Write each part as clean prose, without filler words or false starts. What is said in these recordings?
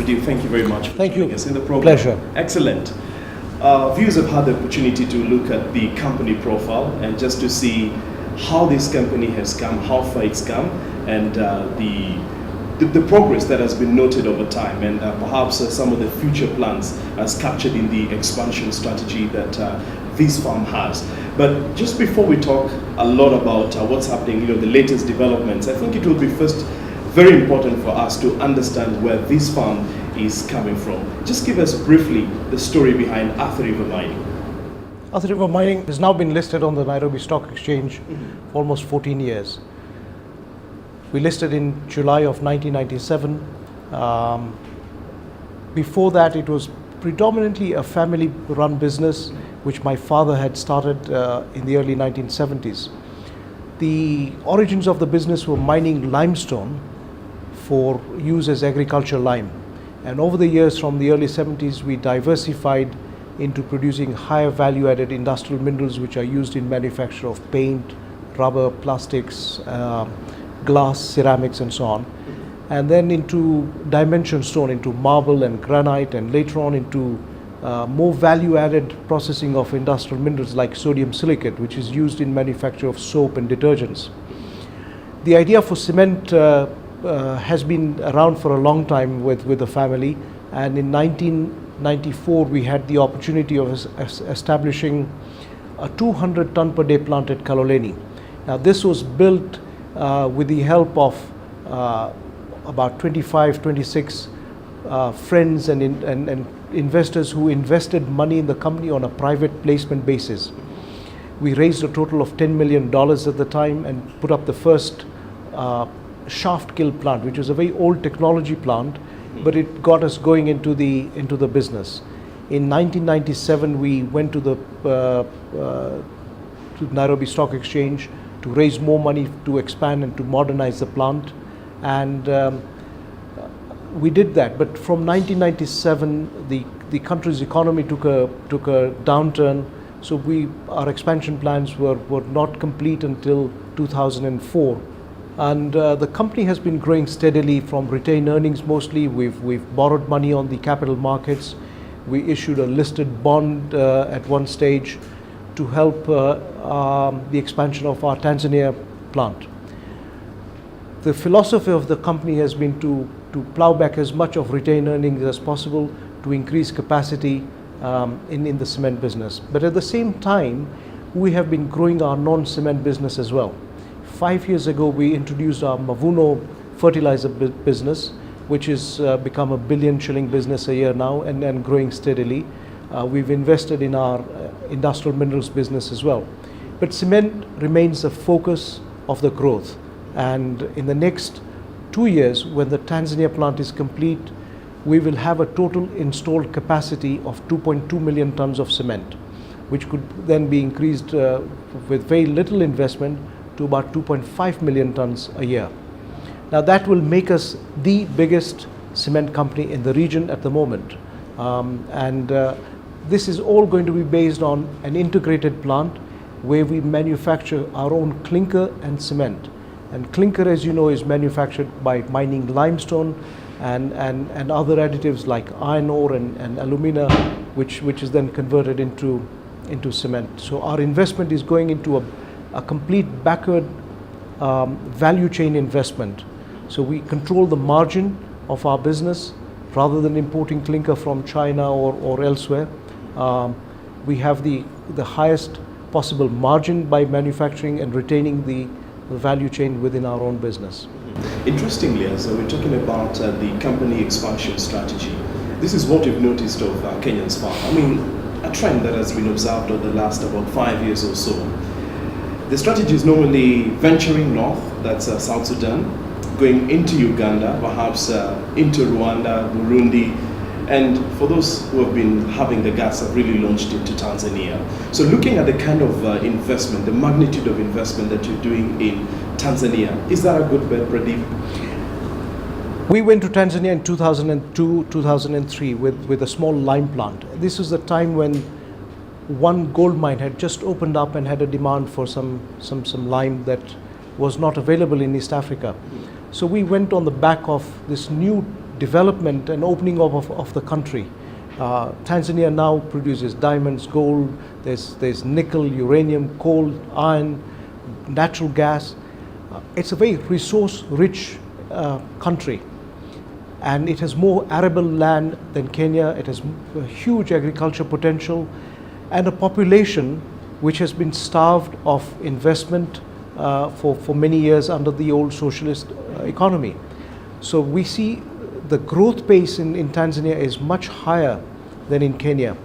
Pradeep, thank you very much for joining us in the program. Pleasure. Excellent. Viewers have had the opportunity to look at the company profile and just to see how this company has come, how far it's come, and the progress that has been noted over time, and perhaps some of the future plans as captured in the expansion strategy that this farm has. But just before we talk a lot about what's happening, the latest developments, I think it will be first very important for us to understand where this farm is coming from. Just give us briefly the story behind Athi River Mining. Athi River Mining has now been listed on the Nairobi Stock Exchange for almost 14 years. We listed in July of 1997. Before that, it was predominantly a family-run business, which my father had started in the early 1970s. The origins of the business were mining limestone for use as agricultural lime. And over the years, from the early 70s, we diversified into producing higher value-added industrial minerals, which are used in manufacture of paint, rubber, plastics, glass, ceramics, and so on. And then into dimension stone, into marble and granite, and later on into more value-added processing of industrial minerals like sodium silicate, which is used in manufacture of soap and detergents. The idea for cement has been around for a long time with the family, and in 1994 we had the opportunity of establishing a 200 ton per day plant at Kaloleni. Now this was built with the help of about 25, 26 friends and investors who invested money in the company on a private placement basis. We raised a total of $10 million at the time and put up the first shaft kill plant, which was a very old technology plant, but it got us going into the business. In 1997, we went to the to Nairobi Stock Exchange to raise more money to expand and to modernize the plant, and we did that. But from 1997, the country's economy took a downturn, so our expansion plans were not complete until 2004. And the company has been growing steadily from retained earnings mostly. We've borrowed money on the capital markets. We issued a listed bond at one stage to help the expansion of our Tanzania plant. The philosophy of the company has been to plow back as much of retained earnings as possible to increase capacity in the cement business. But at the same time, we have been growing our non-cement business as well. 5 years ago, we introduced our Mavuno fertilizer business, which has become a billion-shilling business a year now and growing steadily. We've invested in our industrial minerals business as well. But cement remains a focus of the growth. And in the next 2 years, when the Tanzania plant is complete, we will have a total installed capacity of 2.2 million tons of cement, which could then be increased with very little investment to about 2.5 million tons a year. Now that will make us the biggest cement company in the region at the moment. This is all going to be based on an integrated plant where we manufacture our own clinker and cement. And clinker, as you know, is manufactured by mining limestone and other additives like iron ore and alumina, which is then converted into cement. So our investment is going into a complete backward value chain investment. So we control the margin of our business rather than importing clinker from China or elsewhere. We have the highest possible margin by manufacturing and retaining the value chain within our own business. Interestingly, as we're talking about the company expansion strategy, this is what we've noticed of Kenyan's farm. I mean, a trend that has been observed over the last about 5 years or so. The strategy is normally venturing north, that's South Sudan, going into Uganda, perhaps into Rwanda, Burundi, and for those who have been having the guts have really launched into Tanzania. So looking at the kind of investment, the magnitude of investment that you're doing in Tanzania, is that a good bet, Pradeep? We went to Tanzania in 2002, 2003 with a small lime plant. This was the time when one gold mine had just opened up and had a demand for some lime that was not available in East Africa. So we went on the back of this new development and opening up of the country. Tanzania now produces diamonds, gold, there's nickel, uranium, coal, iron, natural gas. It's a very resource-rich country, and it has more arable land than Kenya. It has a huge agriculture potential and a population which has been starved of investment for many years under the old socialist economy. So we see the growth pace in Tanzania is much higher than in Kenya,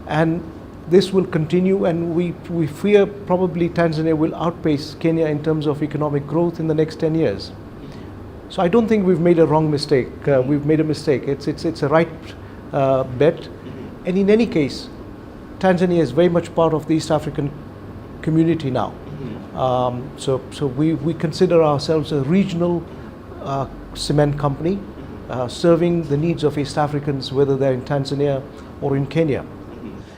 and this will continue, and we fear probably Tanzania will outpace Kenya in terms of economic growth in the next 10 years. So I don't think we've made a wrong mistake. We've made a mistake. It's a right bet, and in any case, Tanzania is very much part of the East African community now. So we consider ourselves a regional cement company serving the needs of East Africans, whether they're in Tanzania or in Kenya.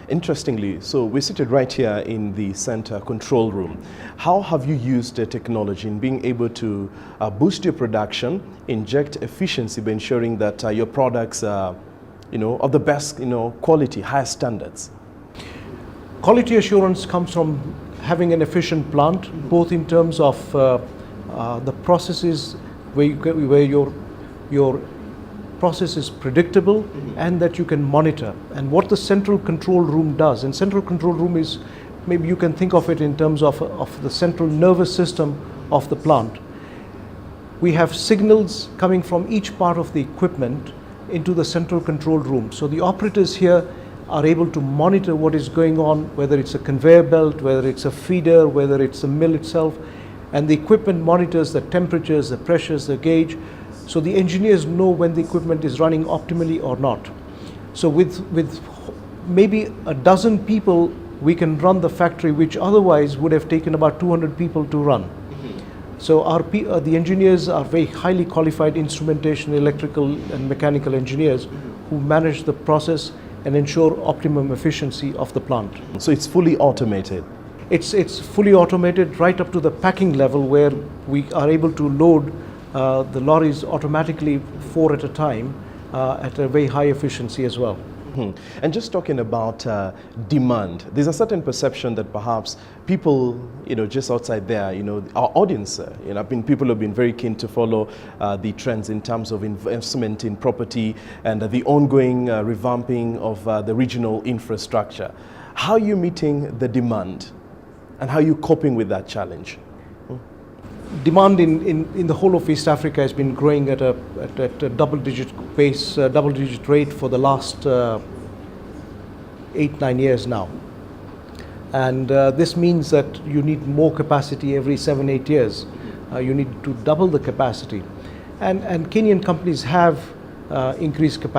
Interestingly, so we're seated right here in the center control room. How have you used the technology in being able to boost your production, inject efficiency by ensuring that your products are, of the best, quality, high standards? Quality assurance comes from having an efficient plant, both in terms of the processes where your process is predictable and that you can monitor. And what the central control room does, and central control room is, maybe you can think of it in terms of the central nervous system of the plant. We have signals coming from each part of the equipment into the central control room. So the operators here are able to monitor what is going on, whether it's a conveyor belt, whether it's a feeder, whether it's a mill itself, and the equipment monitors the temperatures, the pressures, the gauge. So the engineers know when the equipment is running optimally or not. So with maybe a dozen people, we can run the factory, which otherwise would have taken about 200 people to run. So the engineers are very highly qualified instrumentation, electrical and mechanical engineers who manage the process and ensure optimum efficiency of the plant. So it's fully automated? It's fully automated right up to the packing level, where we are able to load the lorries automatically 4 at a time at a very high efficiency as well. And just talking about demand, there's a certain perception that perhaps people, just outside there, our audience, people have been very keen to follow the trends in terms of investment in property and the ongoing revamping of the regional infrastructure. How are you meeting the demand, and how are you coping with that challenge? Demand in the whole of East Africa has been growing at a double-digit pace, double-digit rate for the last 8-9 years now. And this means that you need more capacity every 7-8 years. You need to double the capacity. And Kenyan companies have increased capacity.